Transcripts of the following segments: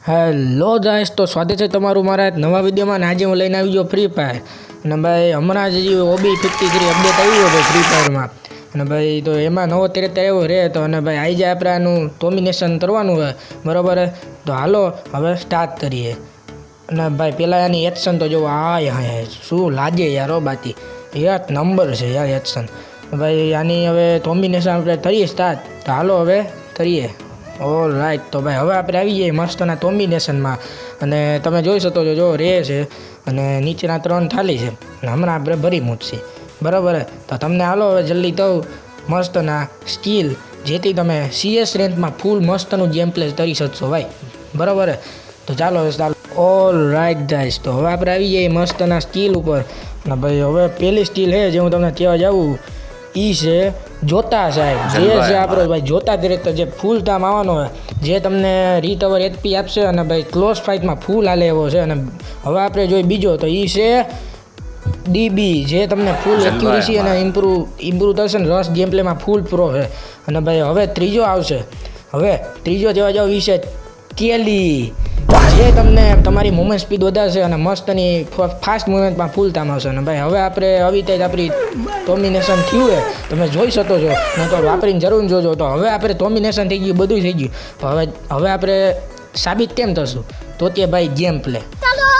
Hello guys, તો સ્વાગત છે તમારું મારા એક નવા વિડીયોમાં. આજે હું લઈને આવી ગયો ફ્રી ફાયર. અને ભાઈ હમણાં જ ઓબી 53 અપડેટ આવી ગયો ફ્રી ફાયરમાં. અને ભાઈ તો એમાં નવો તરીકે એવો રહે તો અને ભાઈ આવી જાય આપણે આનું ડોમિનેશન કરવાનું હોય, બરાબર. તો હાલો હવે સ્ટાર્ટ કરીએ. અને ભાઈ પહેલાં એની એક્શન તો જો હા શું લાગે યાર, બાકી એક નંબર છે યાર એક્શન. ભાઈ આની હવે ડોમિનેશન આપણે કરીએ સ્ટાર્ટ. તો હાલો હવે કરીએ. All right. તો ભાઈ હવે આપણે આવી જઈએ મસ્તના કોમ્બિનેશનમાં. અને તમે જોઈ શકો છો, જો રે છે અને નીચેના 3 થાલી છે. અને હમણાં આપણે ભરી મૂકશે, બરાબર. તો તમને હાલો હવે જલ્દી કહું મસ્તના સ્કિલ, જેથી તમે CS રેન્જમાં ફૂલ મસ્તનું ગેમ પ્લે કરી શકશો ભાઈ, બરાબર. તો ચાલો ઓલ રાઈટ ગાઈસ. તો હવે આપણે આવી જઈએ મસ્તના સ્કિલ ઉપર. અને ભાઈ હવે પહેલી સ્કિલ છે જે હું તમને કહેવા જાઉં એ છે જોતા સાહેબ. જે છે આપણો ભાઈ જોતા ડિરેક્ટર, જે ફૂલ ટાઈમ આવવાનો હોય, જે તમને રિકવર HP આપશે અને ભાઈ ક્લોઝ ફાઇટમાં ફૂલ હાલે એવો છે. અને હવે આપણે જોઈએ બીજો, તો એ છે DB, જે તમને ફૂલ એક્યુરેસી અને ઇમ્પ્રૂવ થશે ને રસ ગેમ પ્લેમાં ફૂલ પ્રો છે. અને ભાઈ હવે ત્રીજો આવશે. હવે ત્રીજો જેવા જાવ એ છે કેલી, જે તમને તમારી મુવમેન્ટ સ્પીડ વધારશે અને મસ્તની ફાસ્ટ મુવમેન્ટમાં ફૂલ ટાઈમ આવશે. અને ભાઈ હવે આપણે આવી રીતે આપણી ડોમિનેશન થયું હોય તમે જોઈ શકો છો, ને તો વાપરીને જરૂર જોજો. તો હવે આપણે ડોમિનેશન થઈ ગયું, બધું થઈ ગયું. હવે આપણે સાબિત કેમ થશું? તો તે ભાઈ game play.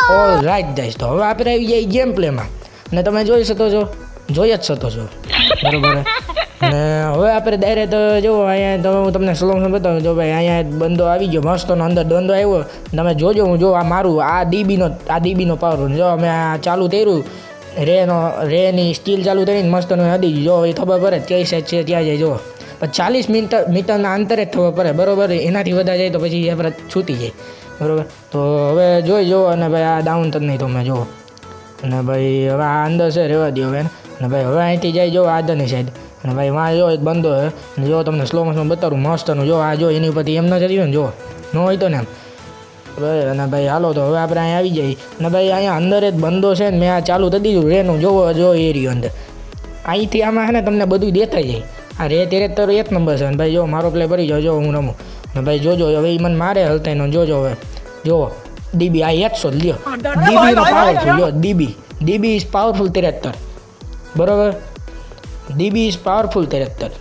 All right guys. તો હવે આપણે આવી જાય ગેમ પ્લેમાં. અને તમે જોઈ શકો છો, જોઈ જ શકો છો, બરાબર. અને હવે આપણે ડાયરેક્ટ જો અહીંયા હું તમને સોલ્યુશન બતાવું. જો ભાઈ અહીંયા બંદો આવી ગયો મસ્તનો, અંદર બંદો આવ્યો. તમે જોજો, હું જો આ મારું આ DBનો પાવર જો અમે આ ચાલુ કર્યું, રેની સ્ટીલ ચાલુ કરીને મસ્તનું અડી જો એ ખબર પડે કઈ સાઈડ છે ત્યાં જાય. જો પણ 40 મીટરના અંતરે જ ખબર પડે, બરાબર. એનાથી વધારે જાય તો પછી આપણે છૂટી જાય, બરાબર. તો હવે જોઈ જો. અને ભાઈ આ ડાઉન તો નહીં તમે જુઓ. અને ભાઈ હવે આ અંદર છે, રહેવા દો હવે. અને ભાઈ હવે અહીંથી જાય જો આગળની સાઈડ. અને ભાઈ વાં જો એક બંદો છે. અને જો તમને સ્લો મોશન બતાવું મસ્તનું. જો આ જો એની ઉપરથી એમ ન જતી ને, જો ન હોય તો ને એમ. અને ભાઈ હાલો તો હવે આપણે અહીંયા આવી જઈએ. અને ભાઈ અહીંયા અંદર એક બંદો છે ને, મેં આ ચાલુ કરી દીધું રેનું. જોવો જો એરિયો અંદર અહીંથી આમાં છે ને તમને બધું દેખાઈ જાય. આ રે તેરે તો એક નંબર છે. અને ભાઈ જો મારો પ્લે ભરી જાઓ, જો હું રમું. અને ભાઈ જોજો હવે એ મને મારે હલતા નો જોજો. હવે જુઓ DB આ 100 લ્યો, DBનો પાવરફુલ જો. DB ઇઝ પાવરફુલ 73, બરાબર. DB ઇઝ પાવરફુલ 73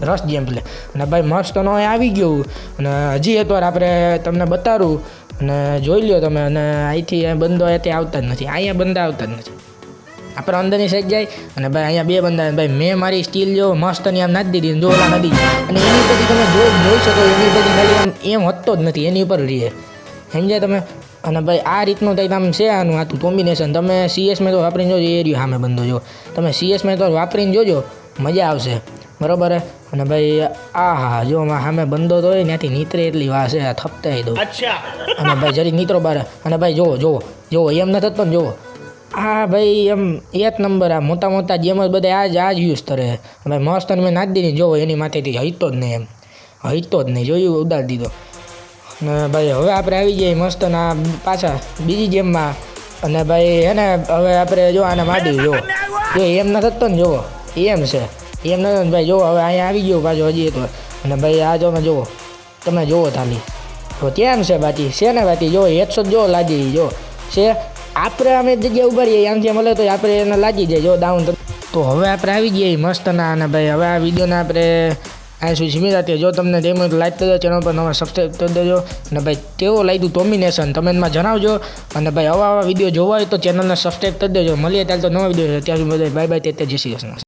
રસ ગેમ પ્લે. અને ભાઈ મસ્ત નો આવી ગયું. અને હજી એકવાર આપણે તમને બતાવું અને જોઈ લ્યો તમે. અને અહીંથી બંદો અહીંથી આવતા જ નથી, અહીંયા બંદા આવતા જ નથી. આપણે અંદરની સાઈડ જાય. અને ભાઈ અહીંયા 2 બંદા. ભાઈ મેં મારી સ્ટીલ જો મસ્તની આમ નાખી દીધી, જો ઓલા નથી. અને એની ઉપરથી તમે જોઈ શકો, એની ઉપરથી ખાલી એમ હોતો જ નથી, એની ઉપર રહીએ, સમજ્યા તમે. અને ભાઈ આ રીતનું કંઈક આમ છે આનું આતું કોમ્બિનેશન. તમે CS મેં તો વાપરીને જોજો, એ રહ્યું સામે બંદો જો. તમે CS મેં તો વાપરીને જોજો, મજા આવશે, બરાબર. અને ભાઈ હા જો સામે બંદો તો હોય ત્યાંથી નીતરે એટલી વાર છે, થપતાઈ દો. અને ભાઈ જરી નીતરો બાર. અને ભાઈ જોવો એમ ન થતો ને, જોવો હા ભાઈ એમ એક નંબર. આ મોટા ગેમ જ બધા આ જ યુઝ કરે. ભાઈ મસ્ત મેં નાખી દીધી, જોવો એની માથેથી હઈતો જ નહીં, એમ હઈતો જ નહીં, જોયું ઉડાડી દીધો. અને ભાઈ હવે આપણે આવી જઈએ મસ્તના પાછા બીજી ગેમમાં. અને ભાઈ હે ને હવે આપણે જો આને માડી જો એમ ન થતો ને, જોવો એમ છે, એમ ન ભાઈ જો. હવે અહીંયા આવી ગયો પાછો હજી તો. અને ભાઈ આ જો જુઓ, તમે જુઓ થાલી તો કેમ છે બાકી છે ને, બાકી જો 100 જો લાગી જો છે. આપણે અમે જગ્યા ઉભા રહીએ, આમથી મળે તો આપણે એને લાગી જાય જો ડાઉન. તો હવે આપણે આવી જઈએ મસ્તના. અને ભાઈ હવે આ વિડીયોને આપણે આ શું જીમી. જો તમને તેમાં લાઈક કરજો, ચેનલ પર નવા સબસ્ક્રાઈબ કરી દેજો. અને ભાઈ કેવો લાગ્યું ડોમિનેશન કમેન્ટમાં જણાવજો. અને ભાઈ આવા વિડીયો જોવા હોય તો ચેનલને સબસ્ક્રાઈબ કરી દેજો. મળીએ ત્યારે તો નવા વિડીયો છે. ત્યાં સુધી બાય બાય. તે જય શ્રી કૃષ્ણ.